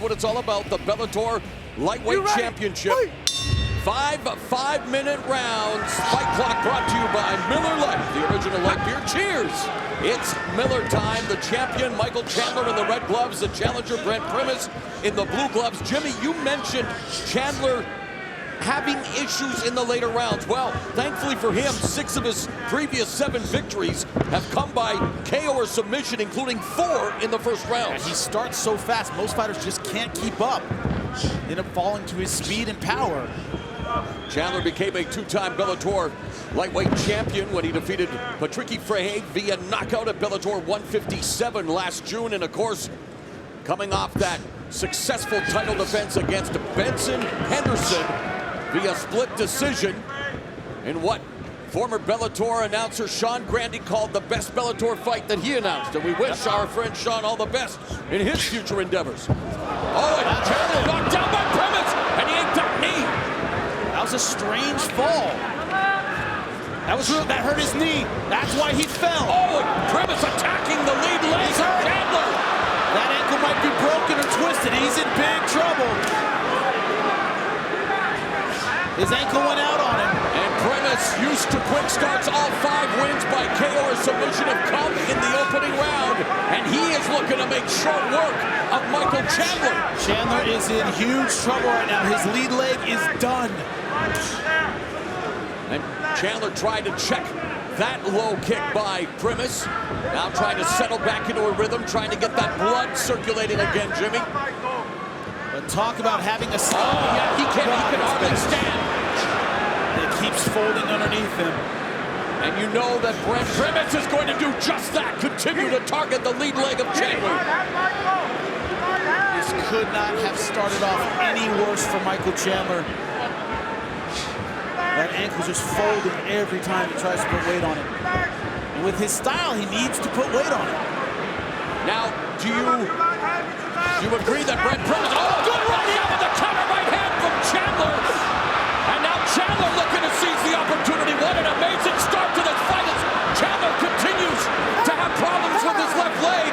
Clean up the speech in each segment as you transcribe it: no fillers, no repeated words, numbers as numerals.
what it's all about, the Bellator Lightweight Championship. 5 5-minute rounds. Fight clock brought to you by Miller Lite, the original light beer. Cheers! It's Miller time. The champion, Michael Chandler, in the red gloves. The challenger, Brent Primus, in the blue gloves. Jimmy, you mentioned Chandler having issues in the later rounds. Well, thankfully for him, 6 of his previous 7 victories have come by KO or submission, including 4 in the first round. And he starts so fast, most fighters just can't keep up. End up falling to his speed and power. Chandler became a 2-time Bellator lightweight champion when he defeated Patricky Freire via knockout at Bellator 157 last June. And of course, coming off that successful title defense against Benson Henderson via split decision in what former Bellator announcer Sean Grandi called the best Bellator fight that he announced. And we wish our friend Sean all the best in his future endeavors. Oh, and Chandler knocked down by Primus, and he ain't that knee. That was a strange fall. That hurt his knee. That's why he fell. Oh, and Primus attacking the lead leg of Chandler. That ankle might be broken or twisted. He's in big trouble. His ankle went out on him. And Primus, used to quick starts, all 5 wins by KO or submission have come in the opening round. And he is looking to make short work of Michael Chandler. Chandler is in huge trouble right now. His lead leg is done. And Chandler tried to check that low kick by Primus. Now trying to settle back into a rhythm, trying to get that blood circulating again, Jimmy. But talk about having a... Oh, yeah, he can hardly stand. It keeps folding underneath him. And you know that Brent Primus is going to do just that, continue to target the lead leg of Chandler. This could not have started off any worse for Michael Chandler. That ankle just folding every time he tries to put weight on it. And with his style, he needs to put weight on it. Now, do you agree that Brent Primus... Oh, good right out with the counter right hand from Chandler. And now Chandler looking to seize the opportunity. What an amazing start to this fight as Chandler continues to have problems with his left leg.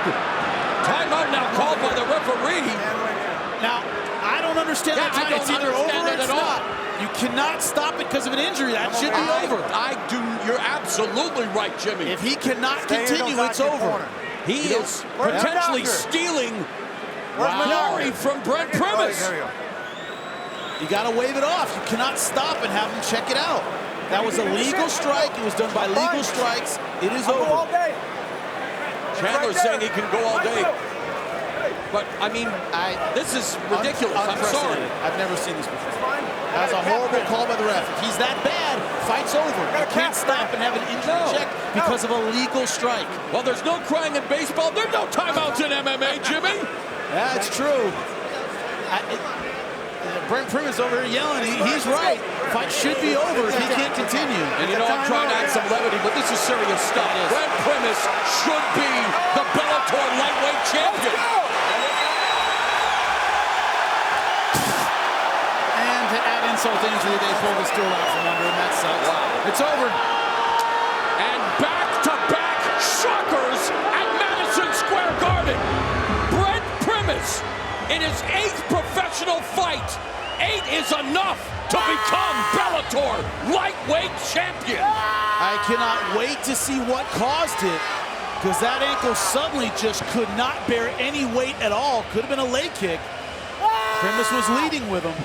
Timeout now called by the referee. Now, I don't understand that time. It's either over or it's not. You cannot stop it because of an injury. That should be over. You're absolutely right, Jimmy. If he cannot continue, it's over. He is potentially stealing glory from Brent Primus. You got to wave it off. You cannot stop and have him check it out. That was a legal strike. It was done by legal strikes. It is over. Chandler's saying he can go all day. But, I mean, this is ridiculous. I'm sorry. I've never seen this before. That's a horrible call by the ref. If he's that bad, fight's over. You can't stop and have an injury check because of a legal strike. Well, there's no crying in baseball. There's no timeouts in MMA, Jimmy. Yeah, it's true. Brent Primus over here yelling. He's right. Fight should be over if he can't continue. And you know, I'm trying to add some levity, but this is serious stuff. Brent Primus should be the Bellator lightweight champion. And to add insult to injury, they pulled the stool out from under him. That sucks. Wow. It's over. And back-to-back shockers at Madison Square Garden. Brent Primus in his 8th professional fight. 8 is enough to become Bellator lightweight champion. I cannot wait to see what caused it, because that ankle suddenly just could not bear any weight at all. Could have been a leg kick. Primus was leading with him.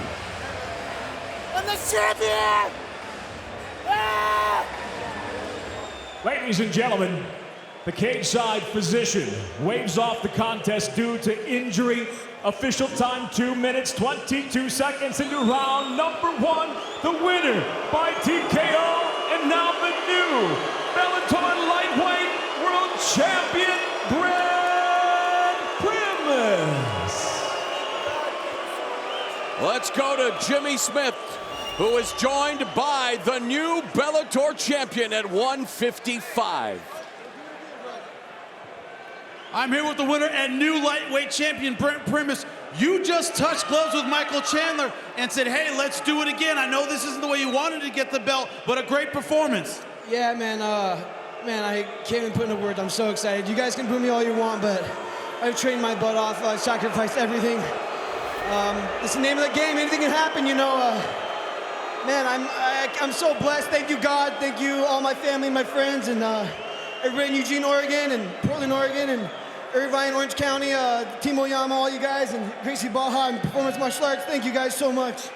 I'm the champion! Ladies and gentlemen, the cage-side physician waves off the contest due to injury. Official time 2 minutes, 22 seconds into round number 1. The winner by TKO, and now the new Bellator lightweight world champion, Brent Primus. Let's go to Jimmy Smith, who is joined by the new Bellator champion at 155. I'm here with the winner and new lightweight champion, Brent Primus. You just touched gloves with Michael Chandler and said, hey, let's do it again. I know this isn't the way you wanted to get the belt, but a great performance. Yeah, man, I can't even put into words. I'm so excited. You guys can boo me all you want, but I've trained my butt off, sacrificed everything It's the name of the game. Anything can happen, you know. Man, I'm so blessed. Thank you, God. Thank you, all my family, my friends, and everybody in Eugene, Oregon, and Portland, Oregon, and Irvine, Orange County, Team Oyama, all you guys, and Gracie Baja and Performance Martial Arts. Thank you guys so much.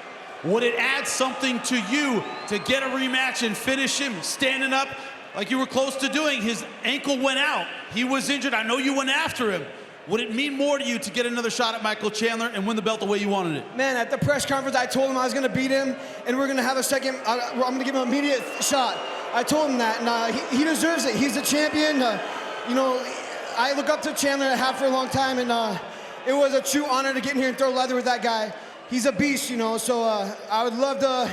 Would it add something to you to get a rematch and finish him standing up like you were close to doing? His ankle went out. He was injured. I know you went after him. Would it mean more to you to get another shot at Michael Chandler and win the belt the way you wanted it? Man, at the press conference, I told him I was going to beat him, and we're going to have a second. I'm going to give him an immediate shot. I told him that, and he deserves it. He's a champion. You know, I look up to Chandler and have for a long time, and it was a true honor to get in here and throw leather with that guy. He's a beast, you know, so I would love to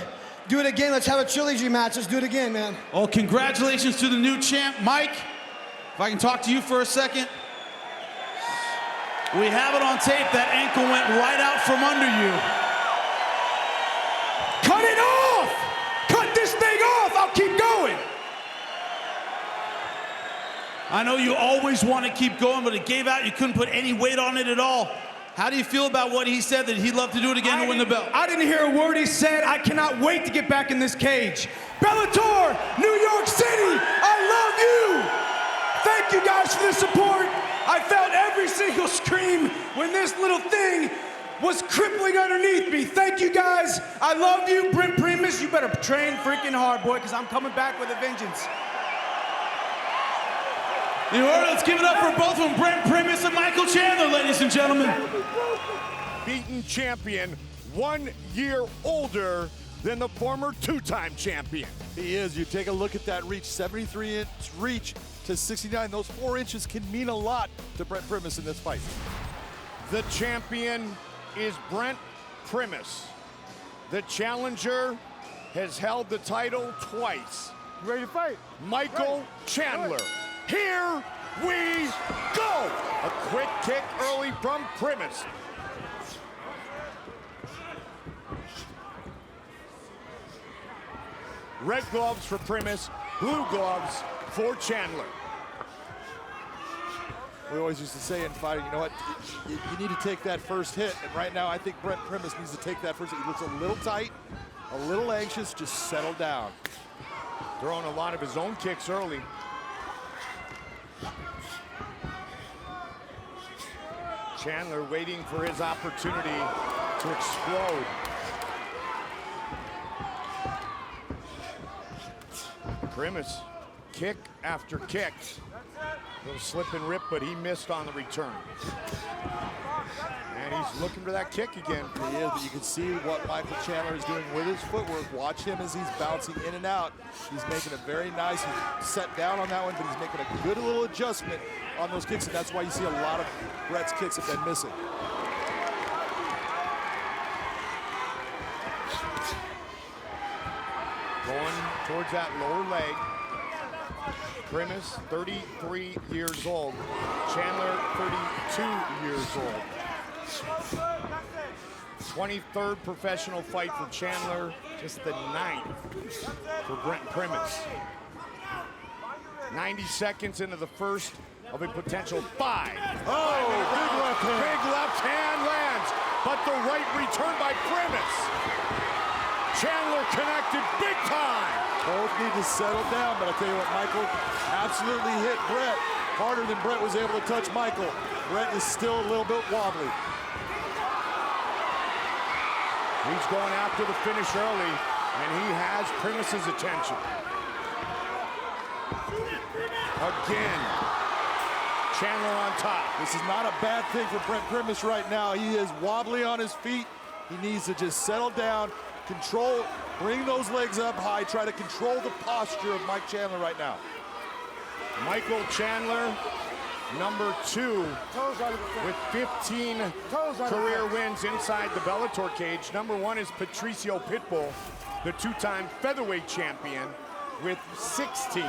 do it again. Let's have a trilogy match. Let's do it again, man. Well, congratulations to the new champ. Mike, if I can talk to you for a second. We have it on tape. That ankle went right out from under you. Cut it off! Cut this thing off! I'll keep going! I know you always want to keep going, but it gave out. You couldn't put any weight on it at all. How do you feel about what he said, that he'd love to do it again to win the belt? I didn't hear a word he said. I cannot wait to get back in this cage. Bellator, New York City, I love you! Thank you guys for the support. I felt every single scream when this little thing was crippling underneath me. Thank you guys. I love you. Brent Primus, you better train freaking hard, boy, because I'm coming back with a vengeance. You heard it. Let's give it up for both of them, Brent Primus and Michael Chandler, ladies and gentlemen. Beaten champion, 1 year older than the former two-time champion. He is. You take a look at that reach, 73-inch reach to 69. Those 4 inches can mean a lot to Brent Primus in this fight. The champion is Brent Primus. The challenger has held the title twice. You ready to fight? Michael Chandler. Here we go! A quick kick early from Primus. Red gloves for Primus, blue gloves for Chandler. We always used to say in fighting, you know what, you need to take that first hit, and right now I think Brent Primus needs to take that first hit. He looks a little tight, a little anxious, just settle down. Throwing a lot of his own kicks early. Chandler waiting for his opportunity to explode. Primus, kick after kick. Little slip and rip, but he missed on the return. And he's looking for that kick again. He is, but you can see what Michael Chandler is doing with his footwork. Watch him as he's bouncing in and out. He's making it very nice. He's set down on that one, but he's making a good little adjustment on those kicks, and that's why you see a lot of Brett's kicks have been missing. Going towards that lower leg. Primus, 33 years old. Chandler, 32 years old. 23rd professional fight for Chandler, just the 9th for Brent Primus. 90 seconds into the first of a potential 5. Oh, big left hand. Big left hand lands, but the right return by Primus. Chandler connected big time. Both need to settle down, but I tell you what, Michael absolutely hit Brett harder than Brett was able to touch Michael. Brett is still a little bit wobbly. He's going after the finish early, and he has Primus's attention. Again, Chandler on top. This is not a bad thing for Brent Primus right now. He is wobbly on his feet. He needs to just settle down, control, bring those legs up high, try to control the posture of Mike Chandler right now. Michael Chandler, number 2, with 15 career wins inside the Bellator cage. Number 1 is Patricio Pitbull, the 2-time featherweight champion, with 16.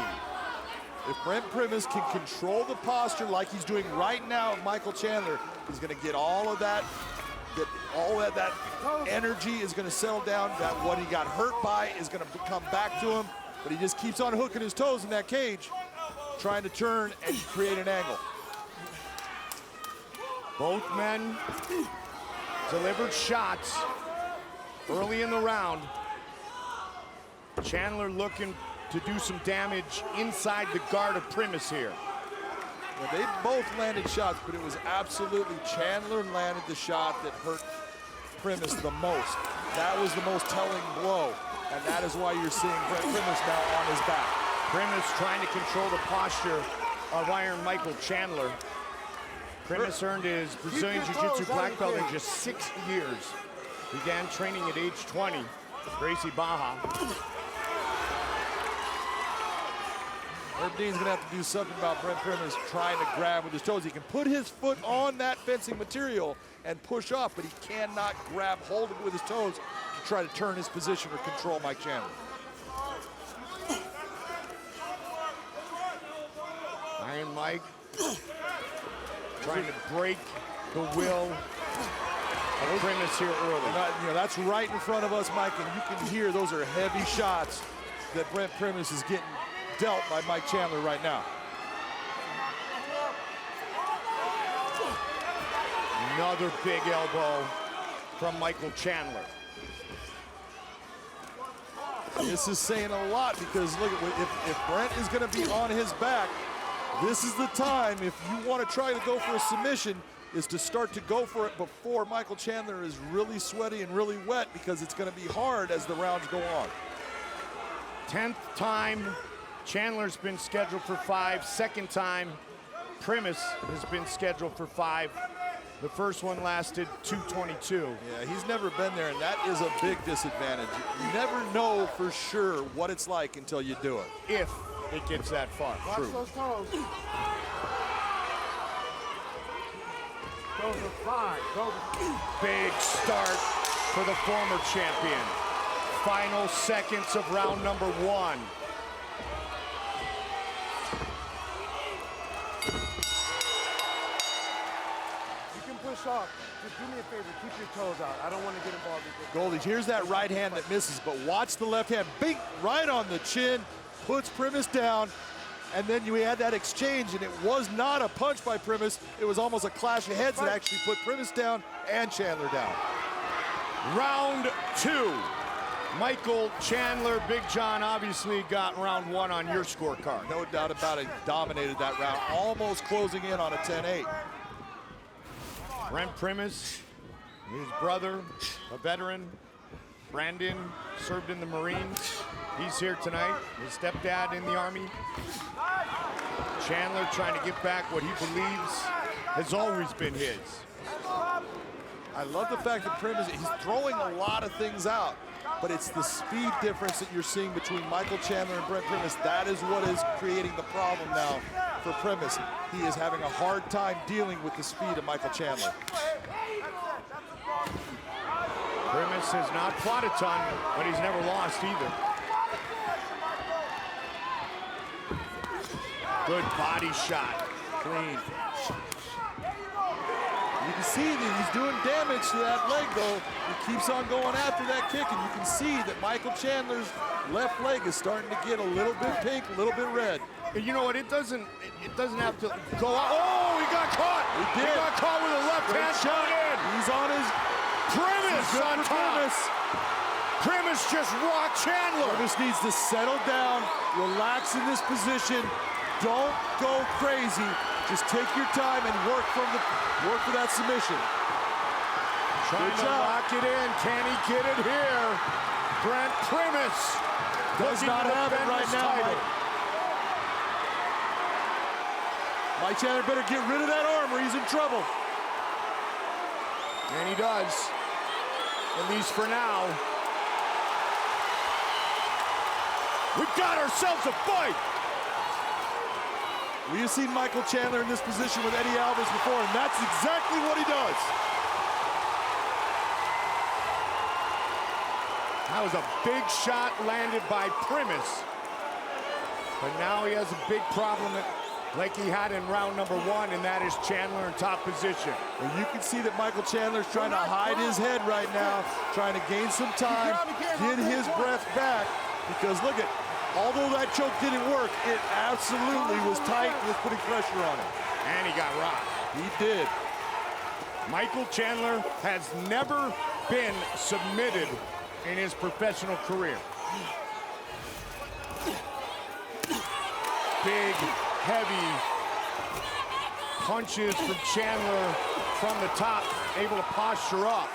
If Brent Primus can control the posture like he's doing right now of Michael Chandler, he's going to get all of that. That energy is going to settle down. That what he got hurt by is going to come back to him. But he just keeps on hooking his toes in that cage, trying to turn and create an angle. Both men delivered shots early in the round. Chandler looking to do some damage inside the guard of Primus here. Well, they both landed shots, but it was absolutely Chandler landed the shot that hurt Primus the most. That was the most telling blow, and that is why you're seeing Brent Primus now on his back. Primus trying to control the posture of Iron Michael Chandler. Primus earned his Brazilian Jiu-Jitsu black belt in just 6 years. Began training at age 20 with Gracie Baja. Herb Dean's gonna have to do something about Brent Primus trying to grab with his toes. He can put his foot on that fencing material and push off, but he cannot grab hold of it with his toes to try to turn his position or control Mike Chandler. Iron Mike trying to break the will of Primus here early. You know, that's right in front of us, Mike, and you can hear those are heavy shots that Brent Primus is getting dealt by Mike Chandler right now. Another big elbow from Michael Chandler. This is saying a lot because look, if Brent is going to be on his back, this is the time, if you want to try to go for a submission, is to start to go for it before Michael Chandler is really sweaty and really wet, because it's going to be hard as the rounds go on. 10th time, Chandler's been scheduled for 5. Second time, Primus has been scheduled for 5. The first one lasted 2:22. Yeah, he's never been there, and that is a big disadvantage. You never know for sure what it's like until you do it. If it gets that far. Watch True. those toes. Those are fine. Big start for the former champion. Final seconds of round number 1. You can push off. Just do me a favor. Keep your toes out. I don't want to get involved with this. Goldie, here's that right hand that misses, but watch the left hand. Big right on the chin, puts Primus down, and then you had that exchange, and it was not a punch by Primus. It was almost a clash of heads that actually put Primus down and Chandler down. Round 2. Michael Chandler, Big John obviously got round 1 on your scorecard. No doubt about it, dominated that round, almost closing in on a 10-8. Brent Primus, his brother, a veteran. Brandon served in the Marines. He's here tonight. His stepdad in the Army. Chandler trying to get back what he believes has always been his. I love the fact that Primus, he's throwing a lot of things out, but it's the speed difference that you're seeing between Michael Chandler and Brent Primus. That is what is creating the problem now for Primus. He is having a hard time dealing with the speed of Michael Chandler. Primus has not fought a ton, but he's never lost either. Good body shot, clean. You can see that he's doing damage to that leg, though. He keeps on going after that kick, and you can see that Michael Chandler's left leg is starting to get a little bit pink, a little bit red. You know what? It doesn't have to go out. Oh, he got caught. He did. He got caught with a left Great hand shot. in. He's on his Primus on top. Primus just rocked Chandler. Primus needs to settle down, relax in this position. Don't go crazy. Just take your time and work for that submission. Trying to lock it in. Can he get it here? Brent Primus Does not have it right now, Mike Chandler better get rid of that arm or he's in trouble. And he does, at least for now. We've got ourselves a fight. We have seen Michael Chandler in this position with Eddie Alvarez before, and that's exactly what he does. That was a big shot landed by Primus. But now he has a big problem like he had in round number 1, and that is Chandler in top position. And you can see that Michael Chandler's trying to hide his head right now, trying to gain some time, get his breath back, because look at, although that choke didn't work, it absolutely was tight and was putting pressure on him. And he got rocked. He did. Michael Chandler has never been submitted in his professional career. Big, heavy punches from Chandler from the top, able to posture up.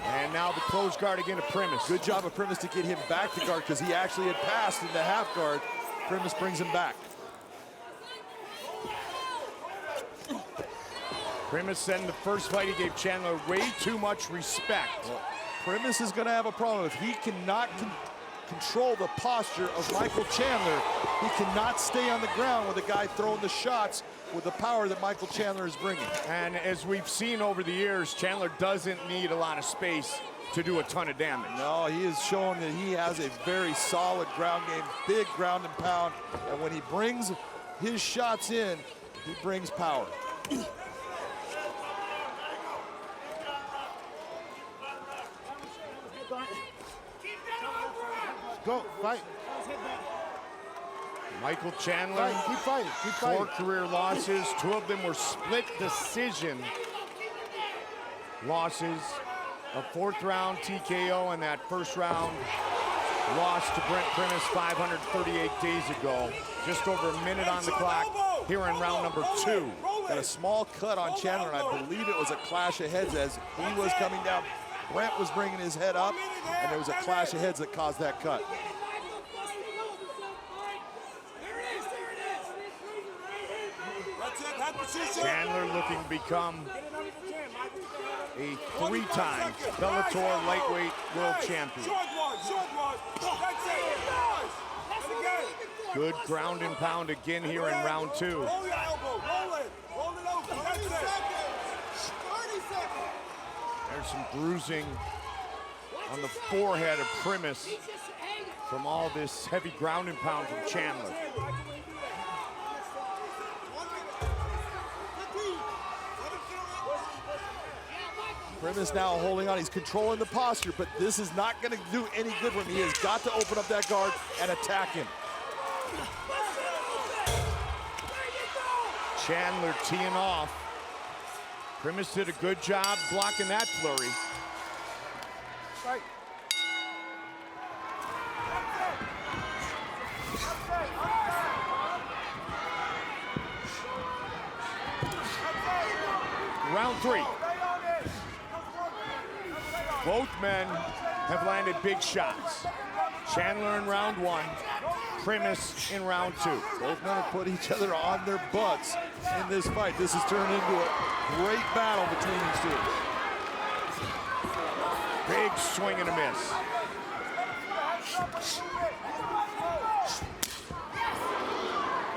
And now the closed guard again to Primus. Good job of Primus to get him back to guard because he actually had passed into half guard. Primus brings him back. Primus said in the first fight he gave Chandler way too much respect. Well, Primus is going to have a problem. If he cannot control the posture of Michael Chandler, he cannot stay on the ground with a guy throwing the shots with the power that Michael Chandler is bringing. And as we've seen over the years, Chandler doesn't need a lot of space to do a ton of damage. No, he has shown that he has a very solid ground game, big ground and pound. And when he brings his shots in, he brings power. Go, fight. Michael Chandler, Fight, keep fighting, keep fighting. 4 career losses. 2 of them were split decision losses. A 4th round TKO and that 1st round loss to Brent Primus 538 days ago. Just over a minute on the clock here in round number 2. Got a small cut on Chandler, and I believe it was a clash of heads as he was coming down. Brent was bringing his head up, and there was a clash of heads that caused that cut. Chandler looking to become a 3-time Bellator lightweight world champion. Good ground and pound again here in round 2. There's some bruising on the forehead of Primus from all this heavy ground and pound from Chandler. Primus now holding on. He's controlling the posture, but this is not going to do any good for him. He has got to open up that guard and attack him. Chandler teeing off. Primus did a good job blocking that flurry. Round 3. Both men have landed big shots. Chandler in round 1, Primus in round 2. Both men have put each other on their butts in this fight. This has turned into a great battle between these two. Big swing and a miss.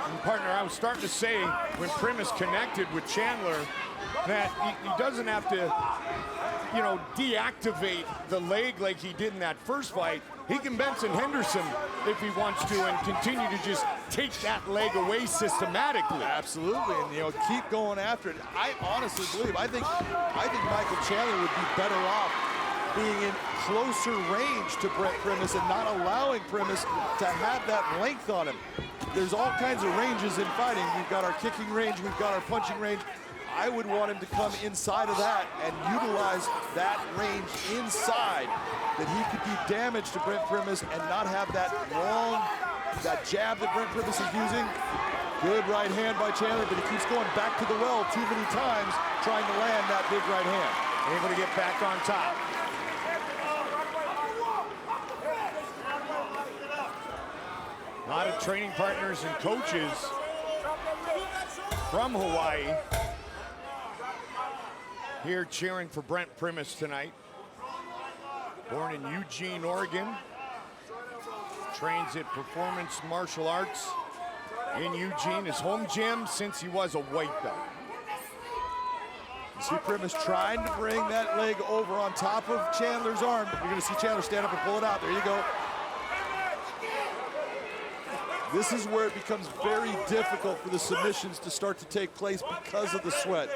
And partner, I was starting to say when Primus connected with Chandler that he doesn't have to, you know, deactivate the leg like he did in that first fight. He can Benson Henderson if he wants to and continue to just take that leg away systematically. Absolutely, and you know, keep going after it. I honestly believe, I think Michael Chandler would be better off being in closer range to Brent Primus and not allowing Primus to have that length on him. There's all kinds of ranges in fighting. We've got our kicking range, we've got our punching range. I would want him to come inside of that and utilize that range inside, that he could do damage to Brent Primus and not have that long, that jab that Brent Primus is using. Good right hand by Chandler, but he keeps going back to the well too many times trying to land that big right hand. Able to get back on top. A lot of training partners and coaches from Hawaii here cheering for Brent Primus tonight. Born in Eugene, Oregon. Trains at Performance Martial Arts in Eugene, his home gym since he was a white belt. You see Primus trying to bring that leg over on top of Chandler's arm. You're going to see Chandler stand up and pull it out. There you go. This is where it becomes very difficult for the submissions to start to take place because of the sweat.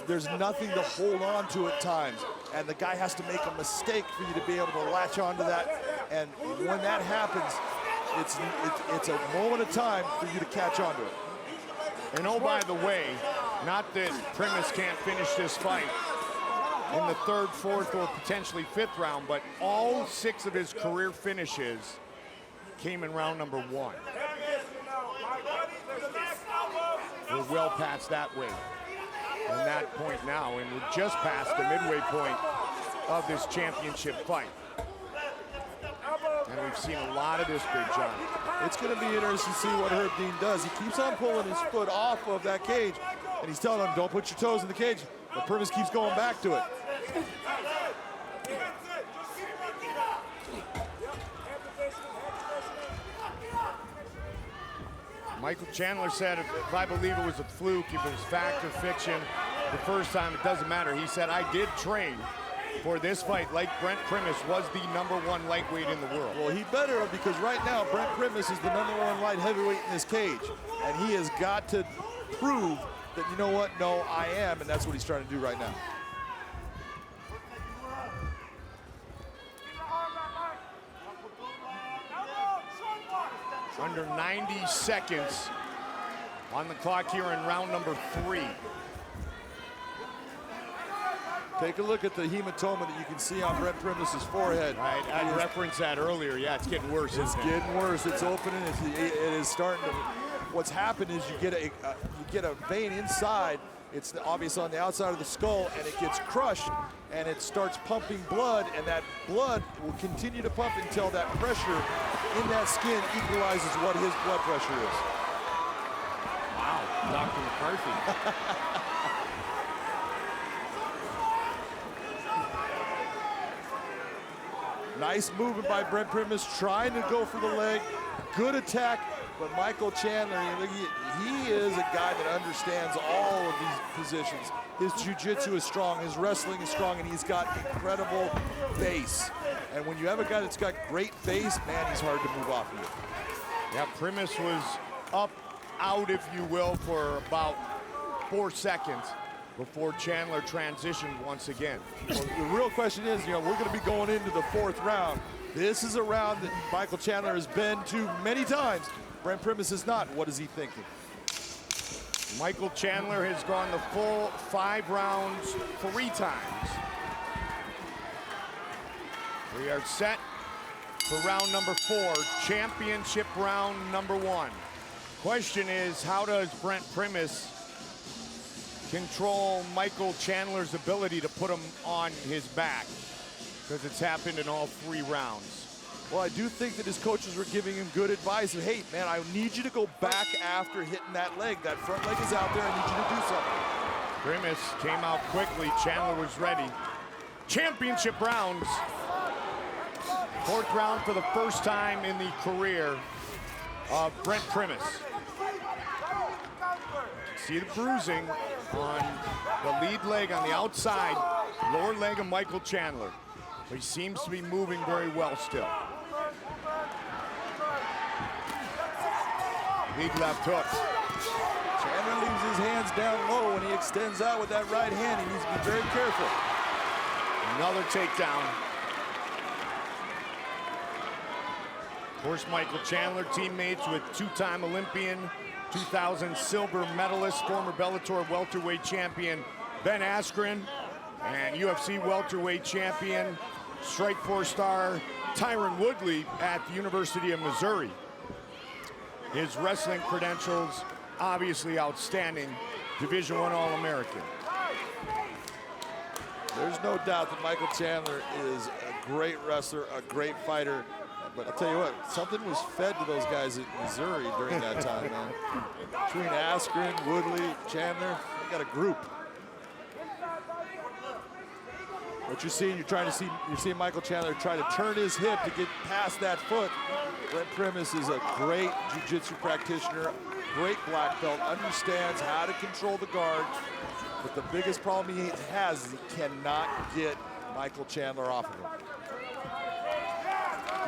There's nothing to hold on to at times, and the guy has to make a mistake for you to be able to latch onto that. And when that happens, it's a moment of time for you to catch onto it. And oh, by the way, Not that Primus can't finish this fight in the third, fourth, or potentially fifth round, but all 6 of his career finishes came in round number 1. We're well past that weight and that point now, and we're just past the midway point of this championship fight. And we've seen a lot of this, Big John. It's going to be interesting to see what Herb Dean does. He keeps on pulling his foot off of that cage, and he's telling him, don't put your toes in the cage. But Primus keeps going back to it. Michael Chandler said, if I believe it was a fluke, if it was fact or fiction, the first time, it doesn't matter. He said, I did train for this fight like Brent Primus was the #1 lightweight in the world. Well, he better, because right now, Brent Primus is the #1 light heavyweight in this cage. And he has got to prove that, you know what, no, I am, and that's what he's trying to do right now. Under 90 seconds on the clock here in round number 3. Take a look at the hematoma that you can see on Brent Primus's forehead. Right, I referenced that earlier. Yeah, it's getting worse. It's getting worse. It's opening. It is starting to. What's happened is you get a vein inside. It's obvious on the outside of the skull, and it gets crushed, and it starts pumping blood, and that blood will continue to pump until that pressure in that skin equalizes what his blood pressure is. Wow, Dr. McCarthy. Nice movement by Brent Primus, trying to go for the leg. Good attack, but Michael Chandler, he is a guy that understands all of these positions. His jiu-jitsu is strong, his wrestling is strong, and he's got incredible base. And when you have a guy that's got great base, man, he's hard to move off of you. Yeah, Primus was up, out, if you will, for about 4 seconds before Chandler transitioned once again. Well, the real question is, we're going to be going into the 4th round. This is a round that Michael Chandler has been to many times. Brent Primus is not. What is he thinking? Michael Chandler has gone the full 5 rounds 3 times. We are set for round number 4, championship round number 1. Question is, how does Brent Primus control Michael Chandler's ability to put him on his back? Because it's happened in all 3 rounds. Well, I do think that his coaches were giving him good advice. Of, hey, man, I need you to go back after hitting that leg. That front leg is out there. I need you to do something. Primus came out quickly. Chandler was ready. Championship rounds. 4th round for the first time in the career of Brent Primus. See the bruising on the lead leg on the outside, lower leg of Michael Chandler. But he seems to be moving very well still. Big left hook. Chandler leaves his hands down low when he extends out with that right hand. He needs to be very careful. Another takedown. Of course, Michael Chandler, teammates with 2-time Olympian, 2000 silver medalist, former Bellator welterweight champion Ben Askren, and UFC welterweight champion, Strikeforce star Tyron Woodley at the University of Missouri. His wrestling credentials, obviously outstanding, Division I All-American. There's no doubt that Michael Chandler is a great wrestler, a great fighter. But I'll tell you what, something was fed to those guys at Missouri during that time, man. Between Askren, Woodley, Chandler, they got a group. What you're seeing, you're seeing Michael Chandler try to turn his hip to get past that foot. Brent Primus is a great jiu-jitsu practitioner, great black belt, understands how to control the guard. But the biggest problem he has is he cannot get Michael Chandler off of him.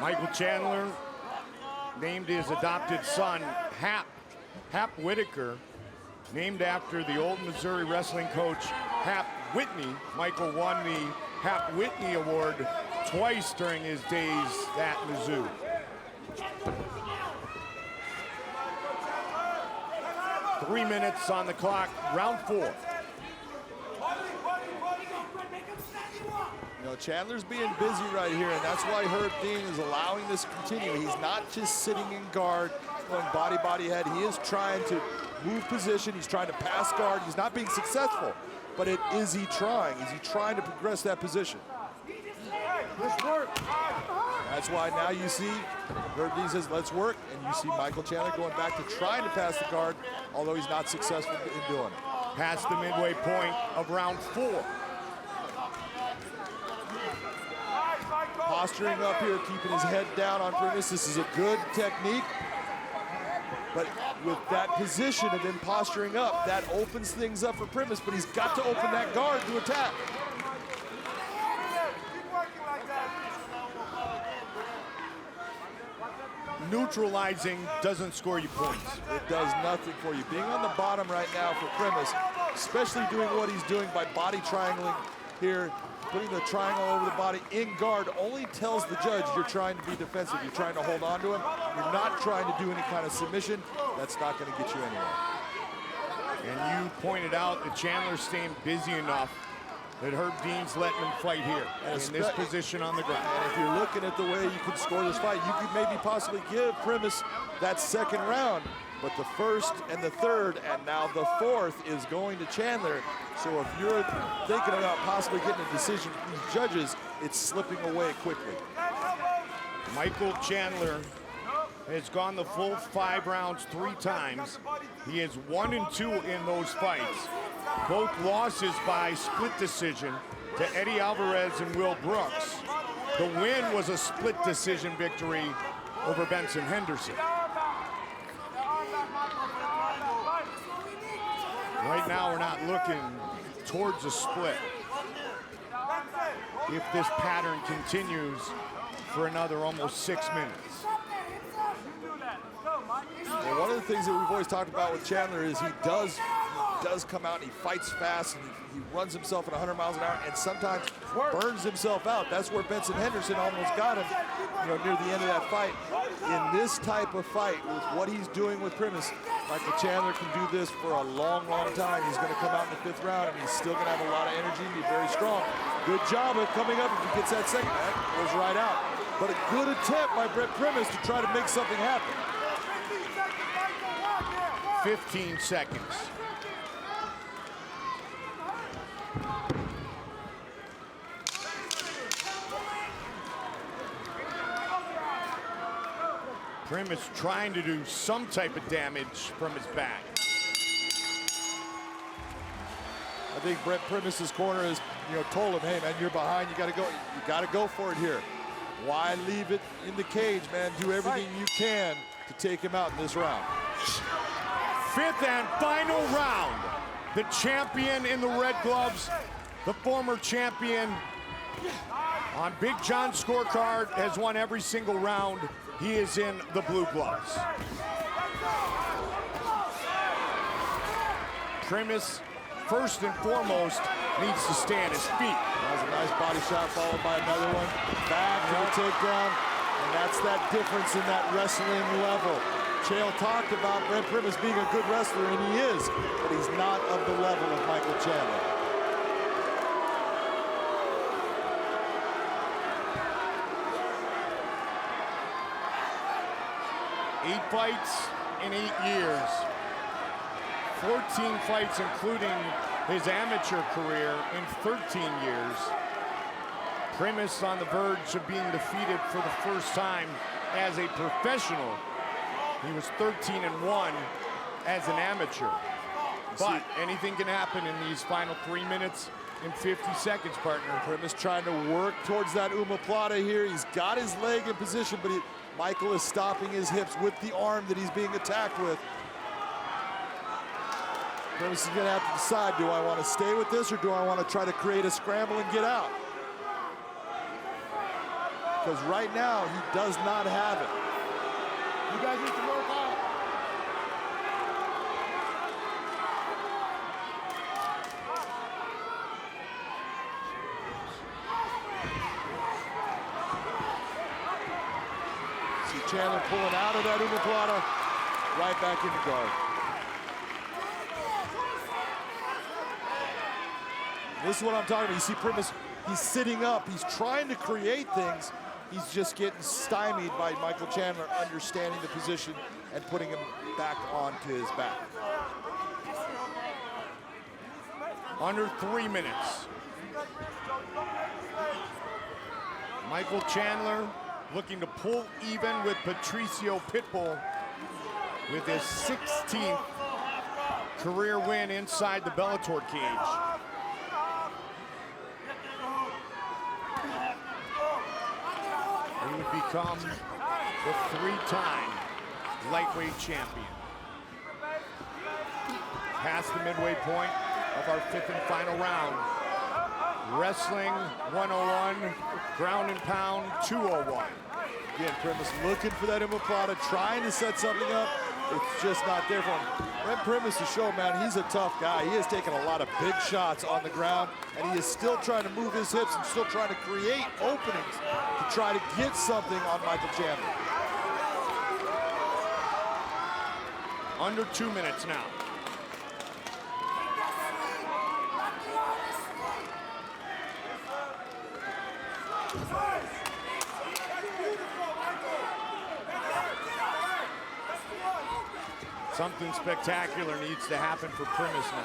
Michael Chandler named his adopted son Hap Whitaker, named after the old Missouri wrestling coach Hap Whitney. Michael won the Hap Whitney Award twice during his days at Mizzou. 3 minutes on the clock, round 4. You know, Chandler's being busy right here, and that's why Herb Dean is allowing this to continue. He's not just sitting in guard, going body, body, head. He is trying to move position. He's trying to pass guard. He's not being successful, but is he trying? Is he trying to progress that position? Let's work. That's why now you see Herb Dean says, let's work, and you see Michael Chandler going back to trying to pass the guard, although he's not successful in doing it. Past the midway point of round 4. Posturing up here, keeping his head down on Primus. This is a good technique. But with that position of him posturing up, that opens things up for Primus, but he's got to open that guard to attack. Neutralizing doesn't score you points. It does nothing for you. Being on the bottom right now for Primus, especially doing what he's doing by body triangling here, putting the triangle over the body in guard, only tells the judge you're trying to be defensive. You're trying to hold on to him. You're not trying to do any kind of submission. That's not going to get you anywhere. And you pointed out that Chandler's staying busy enough that Herb Dean's letting him fight here in this position on the ground. And if you're looking at the way you could score this fight, you could maybe possibly give Primus that second round, but the first and the third and now the fourth is going to Chandler. So if you're thinking about possibly getting a decision from these judges, it's slipping away quickly. Michael Chandler has gone the full 5 rounds 3 times. He is 1-2 in those fights. Both losses by split decision to Eddie Alvarez and Will Brooks. The win was a split decision victory over Benson Henderson. Right now, we're not looking towards a split. If this pattern continues for another almost 6 minutes. Well, one of the things that we've always talked about with Chandler is he does come out and he fights fast and he runs himself at 100 miles an hour and sometimes burns himself out. That's where Benson Henderson almost got him, near the end of that fight. In this type of fight, with what he's doing with Primus, Michael Chandler can do this for a long, long time. He's going to come out in the 5th round and he's still going to have a lot of energy and be very strong. Good job of coming up. If he gets that second, that goes right out. But a good attempt by Brent Primus to try to make something happen. 15 seconds. Primus trying to do some type of damage from his back. I think Brent Primus's corner has, told him, hey man, you're behind, you gotta go for it here. Why leave it in the cage, man? Do everything you can to take him out in this round. 5th and final round. The champion in the red gloves, the former champion on Big John's scorecard, has won every single round. He is in the blue gloves. Primus, first and foremost, needs to stay on his feet. That was a nice body shot followed by another one. Back to the takedown, and that's that difference in that wrestling level. Chael talked about Brent Primus being a good wrestler, and he is, but he's not of the level of Michael Chandler. Eight fights in 8 years. 14 fights, including his amateur career, in 13 years. Primus on the verge of being defeated for the first time as a professional. He was 13-1 as an amateur. But anything can happen in these final 3 minutes and 50 seconds, partner. Primus trying to work towards that omoplata here. He's got his leg in position, but Michael is stopping his hips with the arm that he's being attacked with. Primus is going to have to decide, do I want to stay with this or do I want to try to create a scramble and get out? Because right now, he does not have it. You guys need to work out. See Chandler pulling out of that omoplata, right back into guard. This is what I'm talking about. You see Primus, he's sitting up. He's trying to create things. He's just getting stymied by Michael Chandler understanding the position and putting him back onto his back. Under 3 minutes. Michael Chandler looking to pull even with Patricio Pitbull with his 16th career win inside the Bellator cage. He would become the 3-time lightweight champion. Past the midway point of our 5th and final round. Wrestling 101, ground and pound 201. Again, Primus looking for that omoplata, trying to set something up. It's just not there for him. Brent Primus to show, man, he's a tough guy. He has taken a lot of big shots on the ground, and he is still trying to move his hips and still trying to create openings to try to get something on Michael Chandler. Under 2 minutes now. Something spectacular needs to happen for Primus now.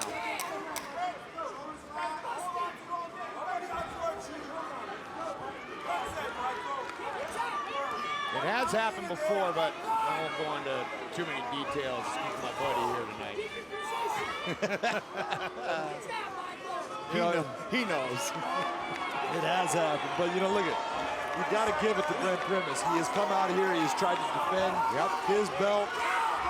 It has happened before, but I won't go into too many details. Keep my buddy here tonight. He knows. It has happened, but you know, look at, you got to give it to Brent Primus. He has come out here, he has tried to defend his belt.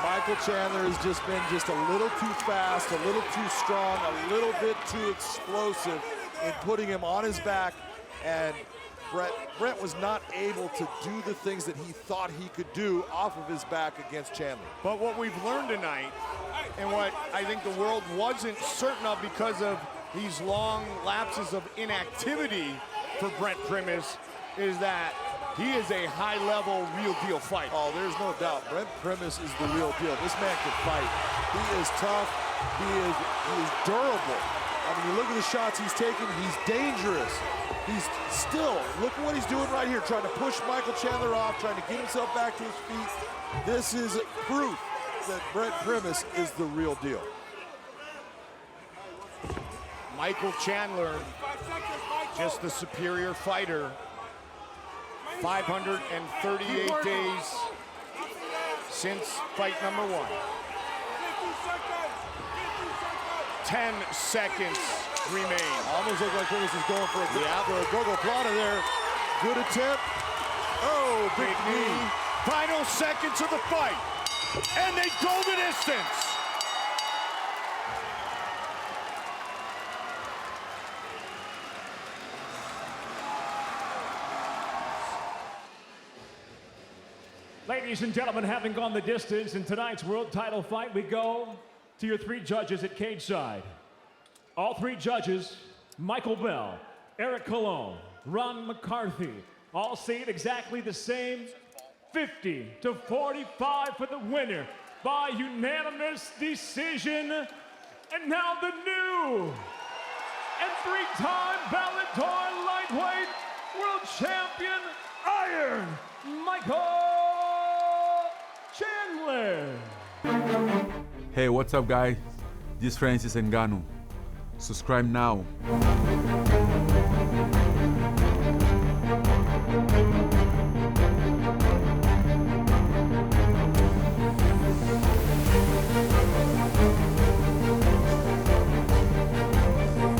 Michael Chandler has just been just a little too fast, a little too strong, a little bit too explosive in putting him on his back, and Brent was not able to do the things that he thought he could do off of his back against Chandler. But what we've learned tonight, and what I think the world wasn't certain of because of these long lapses of inactivity for Brent Primus, is that he is a high-level, real-deal fighter. Oh, there's no doubt. Brent Primus is the real deal. This man can fight. He is tough. He is durable. I mean, you look at the shots he's taking. He's dangerous. He's still, look at what he's doing right here, trying to push Michael Chandler off, trying to get himself back to his feet. This is proof that Brent Primus is the real deal. Michael Chandler, just the superior fighter. 538 days since fight number 1. 10 seconds remain. Almost looked like Primus is going for a go-go plata there. Good attempt. Oh, big knee. Final seconds of the fight, and they go the distance. Ladies and gentlemen, having gone the distance in tonight's world title fight, we go to your 3 judges at cage side. All 3 judges, Michael Bell, Eric Colon, Ron McCarthy, all see it exactly the same, 50-45 for the winner by unanimous decision. And now the new and 3-time Bellator lightweight world champion, Iron Michael Chandler. Hey, what's up, guys? This is Francis Ngannou. Subscribe now.